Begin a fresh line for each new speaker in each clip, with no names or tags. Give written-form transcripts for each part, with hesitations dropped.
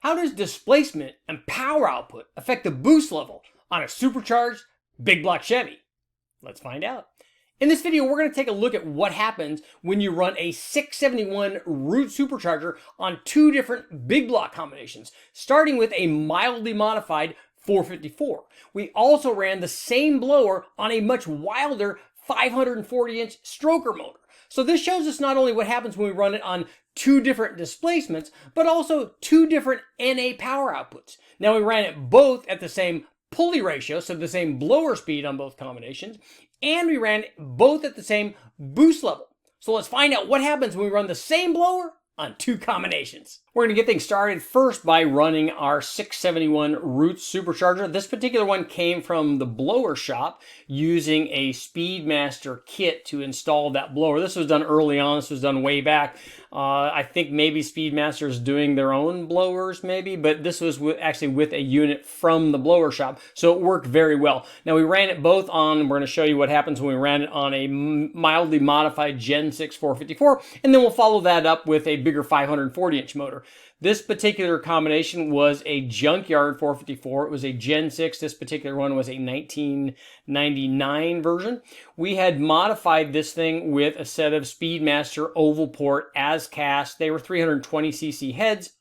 How does displacement and power output affect the boost level on a supercharged big block Chevy? Let's find out. In this video, we're going to take a look at what happens when you run a 671 root supercharger on two different big block combinations, starting with a mildly modified 454. We also ran the same blower on a much wilder 540-inch stroker motor. So this shows us not only what happens when we run it on two different displacements, but also two different NA power outputs. Now we ran it both at the same pulley ratio, so the same blower speed on both combinations, and we ran both at the same boost level. So let's find out what happens when we run the same blower on two combinations. We're going to get things started first by running our 671 root supercharger. This particular one came from the blower shop using a Speedmaster kit to install that blower. This was done early on. This was done way back. I think maybe Speedmaster is doing their own blowers maybe, but this was actually with a unit from the blower shop, so it worked very well. Now we ran it both on, we're going to show you what happens when we ran it on a mildly modified Gen 6 454, and then we'll follow that up with a bigger 540-inch motor. This particular combination was a Junkyard 454. It was a Gen 6. This particular one was a 1999 version. We had modified this thing with a set of Speedmaster oval port as cast. They were 320cc heads.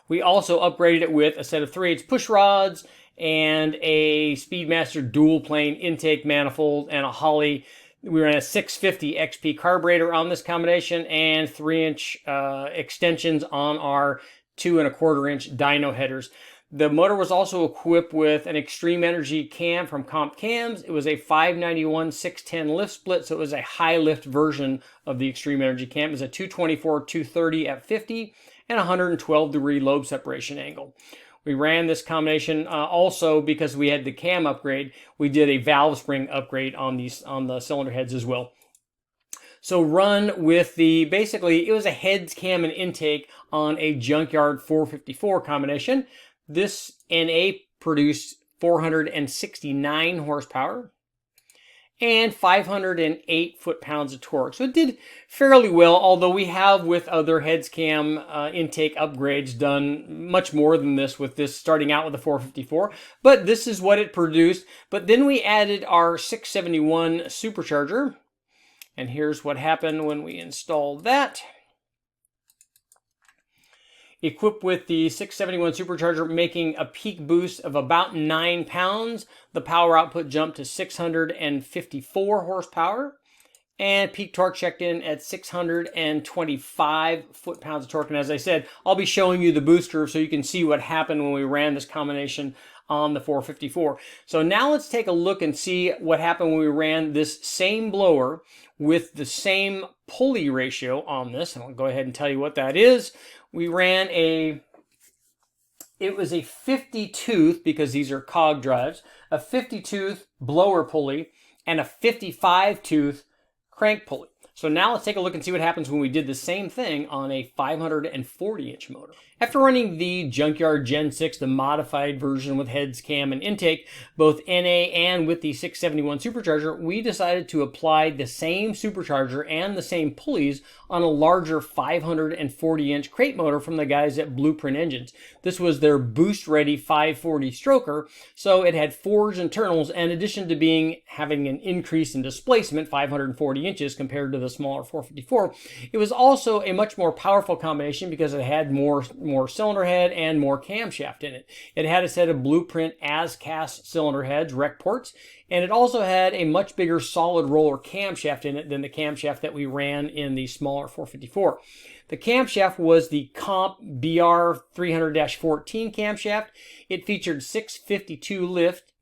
We also upgraded it with a set of 3/8 push rods and a Speedmaster dual plane intake manifold and a Holley. We ran a 650 XP carburetor on this combination and 3-inch extensions on our 2 1/4-inch dyno headers. The motor was also equipped with an extreme energy cam from Comp Cams. It was a 591 610 lift split, so it was a high lift version of the extreme energy cam. It was a 224 230 at 50 and 112-degree lobe separation angle. We ran this combination also because we had the cam upgrade. We did a valve spring upgrade on the cylinder heads as well. So run with basically it was a heads, cam, and intake on a Junkyard 454 combination. This NA produced 469 horsepower and 508 foot-pounds of torque. So it did fairly well, although we have with other heads cam intake upgrades done much more than this, with this starting out with the 454. But this is what it produced. But then we added our 671 supercharger. And here's what happened when we installed that. Equipped with the 671 supercharger making a peak boost of about 9 pounds, the power output jumped to 654 horsepower, and peak torque checked in at 625 foot-pounds of torque. And as I said, I'll be showing you the boost curve so you can see what happened when we ran this combination on the 454. So now let's take a look and see what happened when we ran this same blower with the same pulley ratio on this. And I'll go ahead and tell you what that is. We ran it was a 50-tooth, because these are cog drives, a 50-tooth blower pulley and a 55-tooth crank pulley. So now let's take a look and see what happens when we did the same thing on a 540-inch motor. After running the Junkyard Gen 6, the modified version with heads, cam, and intake, both NA and with the 671 supercharger, we decided to apply the same supercharger and the same pulleys on a larger 540-inch crate motor from the guys at Blueprint Engines. This was their boost-ready 540 stroker, so it had forged internals, and in addition to having an increase in displacement, 540 inches compared to the smaller 454, it was also a much more powerful combination because it had more cylinder head and more camshaft in it. It had a set of Blueprint as cast cylinder heads, rec ports, and it also had a much bigger solid roller camshaft in it than the camshaft that we ran in the smaller 454. The camshaft was the Comp BR 300-14 camshaft. It featured 652 lift,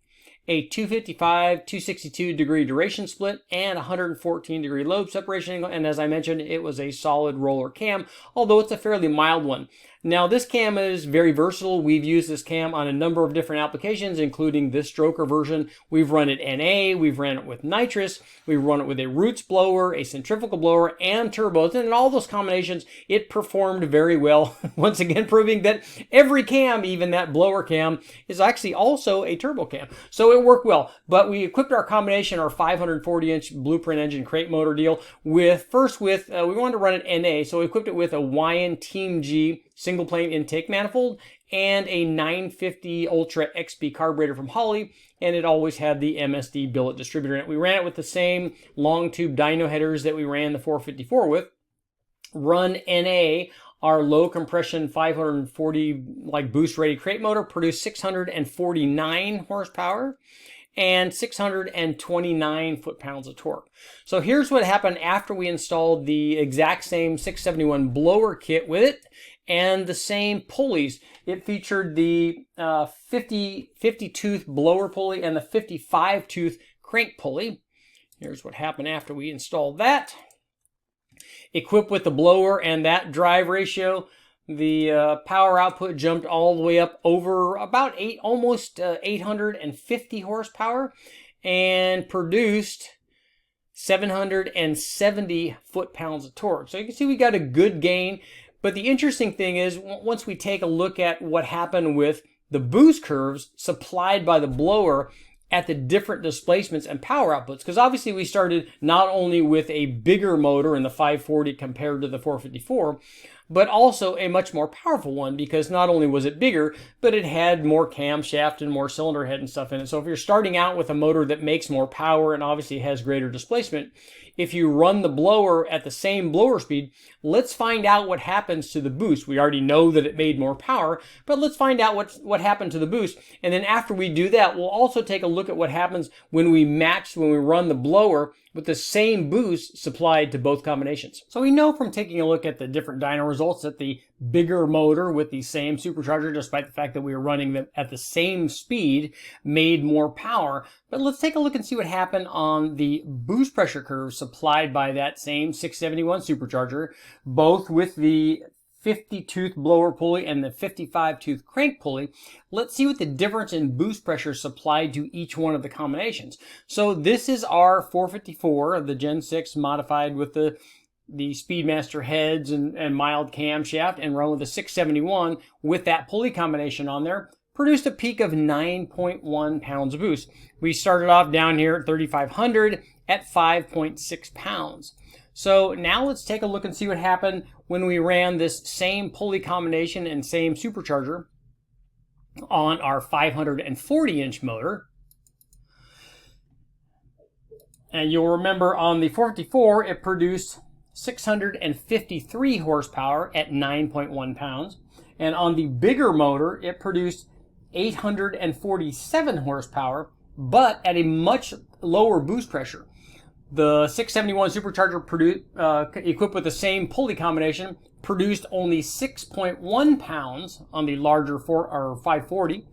a 255, 262 degree duration split, and 114 degree lobe separation angle. And as I mentioned, it was a solid roller cam, although it's a fairly mild one. Now, this cam is very versatile. We've used this cam on a number of different applications, including this stroker version. We've run it NA, we've run it with nitrous, we've run it with a roots blower, a centrifugal blower, and turbos. And in all those combinations, it performed very well. Once again, proving that every cam, even that blower cam, is actually also a turbo cam. So it worked well. But we equipped our combination, our 540-inch blueprint engine crate motor deal, we wanted to run it NA, so we equipped it with a Wyand Team G single plane intake manifold and a 950 Ultra XP carburetor from Holley, and it always had the MSD billet distributor in it. We ran it with the same long tube dyno headers that we ran the 454 with. Run NA, our low compression 540 boost ready crate motor produced 649 horsepower and 629 foot-pounds of torque. So here's what happened after we installed the exact same 671 blower kit with it and the same pulleys. It featured the 50-tooth blower pulley and the 55-tooth crank pulley. Here's what happened after we installed that. Equipped with the blower and that drive ratio, the power output jumped all the way up over about almost 850 horsepower and produced 770 foot-pounds of torque. So you can see we got a good gain. But the interesting thing is, once we take a look at what happened with the boost curves supplied by the blower at the different displacements and power outputs, because obviously we started not only with a bigger motor in the 540 compared to the 454, but also a much more powerful one, because not only was it bigger, but it had more camshaft and more cylinder head and stuff in it. So if you're starting out with a motor that makes more power and obviously has greater displacement, if you run the blower at the same blower speed, let's find out what happens to the boost. We already know that it made more power, but let's find out what happened to the boost. And then after we do that, we'll also take a look at what happens when we run the blower with the same boost supplied to both combinations. So we know from taking a look at the different dyno results that the bigger motor with the same supercharger, despite the fact that we were running them at the same speed, made more power. But let's take a look and see what happened on the boost pressure curve supplied by that same 671 supercharger, both with the 50-tooth blower pulley and the 55-tooth crank pulley. Let's see what the difference in boost pressure supplied to each one of the combinations. So this is our 454, the Gen 6 modified with the Speedmaster heads and mild camshaft, and run with the 671 with that pulley combination on there. Produced a peak of 9.1 pounds of boost. We started off down here at 3,500 at 5.6 pounds. So now let's take a look and see what happened when we ran this same pulley combination and same supercharger on our 540-inch motor. And you'll remember on the 454, it produced 653 horsepower at 9.1 pounds. And on the bigger motor, it produced 847 horsepower, but at a much lower boost pressure. The 671 supercharger equipped with the same pulley combination produced only 6.1 pounds on the larger 540,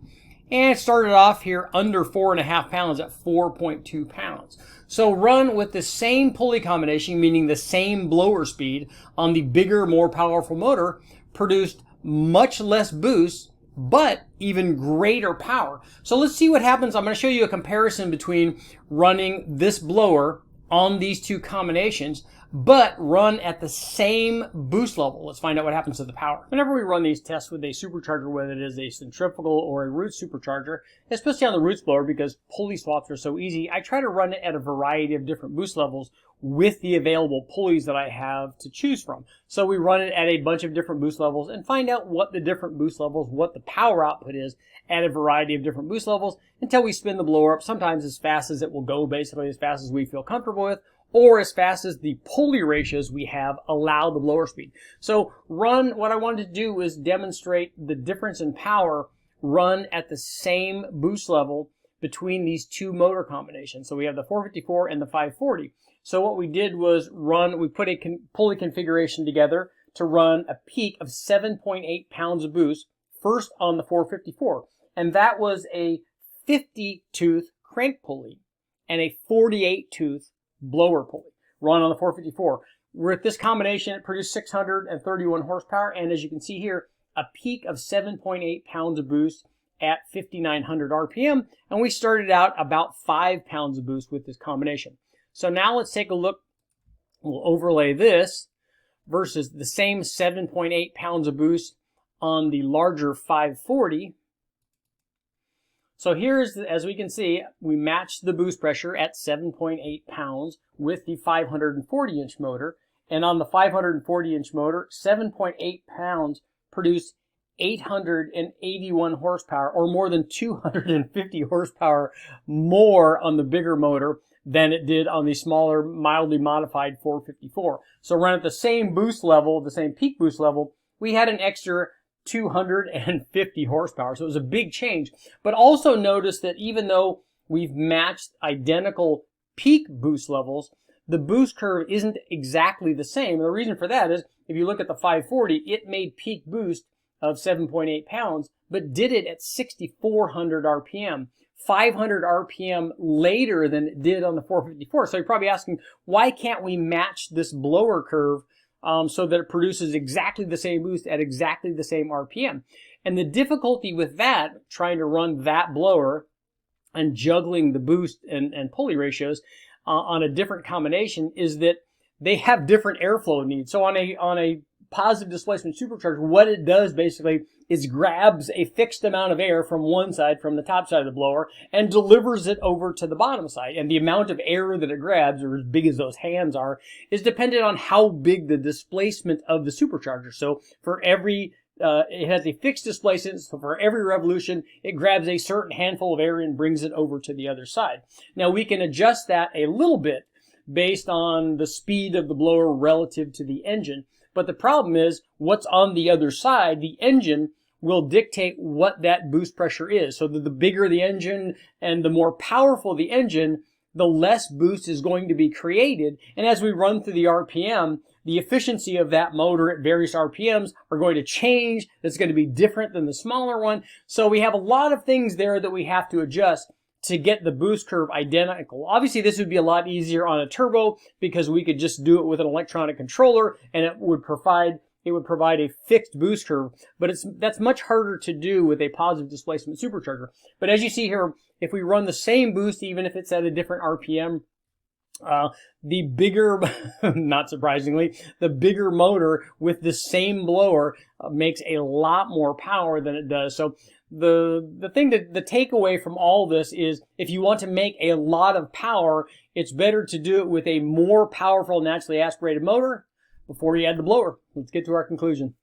and it started off here under 4.5 pounds at 4.2 pounds. So run with the same pulley combination, meaning the same blower speed on the bigger, more powerful motor, produced much less boost, but even greater power. So let's see what happens. I'm going to show you a comparison between running this blower on these two combinations, but run at the same boost level. Let's find out what happens to the power. Whenever we run these tests with a supercharger, whether it is a centrifugal or a root supercharger, especially on the roots blower because pulley swaps are so easy, I try to run it at a variety of different boost levels with the available pulleys that I have to choose from. So we run it at a bunch of different boost levels and find out what the different boost levels, what the power output is at a variety of different boost levels until we spin the blower up, sometimes as fast as it will go, basically as fast as we feel comfortable with, or as fast as the pulley ratios we have allow the blower speed. So what I wanted to do was demonstrate the difference in power run at the same boost level between these two motor combinations. So we have the 454 and the 540. So what we did was we put a pulley configuration together to run a peak of 7.8 pounds of boost first on the 454. And that was a 50-tooth crank pulley and a 48-tooth blower pulley run on the 454. With this combination, it produced 631 horsepower, and as you can see here, a peak of 7.8 pounds of boost at 5,900 RPM, and we started out about 5 pounds of boost with this combination. So now let's take a look. We'll overlay this versus the same 7.8 pounds of boost on the larger 540. So here's, as we can see, we matched the boost pressure at 7.8 pounds with the 540-inch motor. And on the 540-inch motor, 7.8 pounds produced 881 horsepower, or more than 250 horsepower more on the bigger motor than it did on the smaller, mildly modified 454. So run at the same boost level, the same peak boost level, we had an extra 250 horsepower. So it was a big change. But also notice that even though we've matched identical peak boost levels, the boost curve isn't exactly the same. And the reason for that is, if you look at the 540, it made peak boost of 7.8 pounds, but did it at 6,400 RPM, 500 RPM later than it did on the 454. So you're probably asking, why can't we match this blower curve so that it produces exactly the same boost at exactly the same RPM? And the difficulty with that, trying to run that blower and juggling the boost and pulley ratios on a different combination, is that they have different airflow needs. So on a positive displacement supercharger, what it does basically is grabs a fixed amount of air from one side, from the top side of the blower, and delivers it over to the bottom side. And the amount of air that it grabs, or as big as those hands are, is dependent on how big the displacement of the supercharger. So for every it has a fixed displacement, so for every revolution, it grabs a certain handful of air and brings it over to the other side. Now we can adjust that a little bit based on the speed of the blower relative to the engine. But the problem is, what's on the other side, the engine, will dictate what that boost pressure is. So that the bigger the engine and the more powerful the engine, the less boost is going to be created. And as we run through the RPM, the efficiency of that motor at various RPMs are going to change. It's going to be different than the smaller one. So we have a lot of things there that we have to adjust to get the boost curve identical. Obviously, this would be a lot easier on a turbo because we could just do it with an electronic controller and it would provide a fixed boost curve, but that's much harder to do with a positive displacement supercharger. But as you see here, if we run the same boost, even if it's at a different RPM, the bigger, not surprisingly, the bigger motor with the same blower makes a lot more power than it does. So the thing that the takeaway from all this is, if you want to make a lot of power, it's better to do it with a more powerful naturally aspirated motor before you add the blower. Let's get to our conclusion.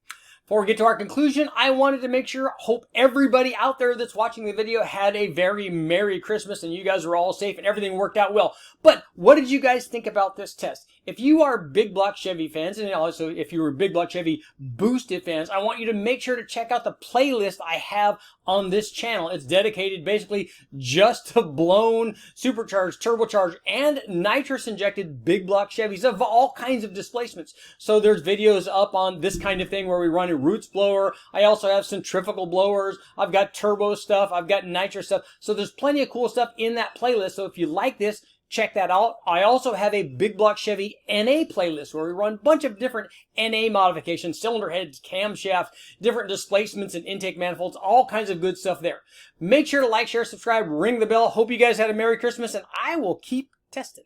Before we get to our conclusion, I wanted to make sure, hope everybody out there that's watching the video had a very Merry Christmas and you guys are all safe and everything worked out well. But what did you guys think about this test? If you are big block Chevy fans, and also if you were big block Chevy boosted fans, I want you to make sure to check out the playlist I have on this channel. It's dedicated basically just to blown, supercharged, turbocharged, and nitrous injected big block Chevys of all kinds of displacements. So there's videos up on this kind of thing where we run a roots blower. I also have centrifugal blowers. I've got turbo stuff. I've got nitrous stuff. So there's plenty of cool stuff in that playlist. So if you like this, check that out. I also have a big block Chevy NA playlist where we run a bunch of different NA modifications, cylinder heads, camshafts, different displacements and intake manifolds, all kinds of good stuff there. Make sure to like, share, subscribe, ring the bell. Hope you guys had a Merry Christmas, and I will keep testing.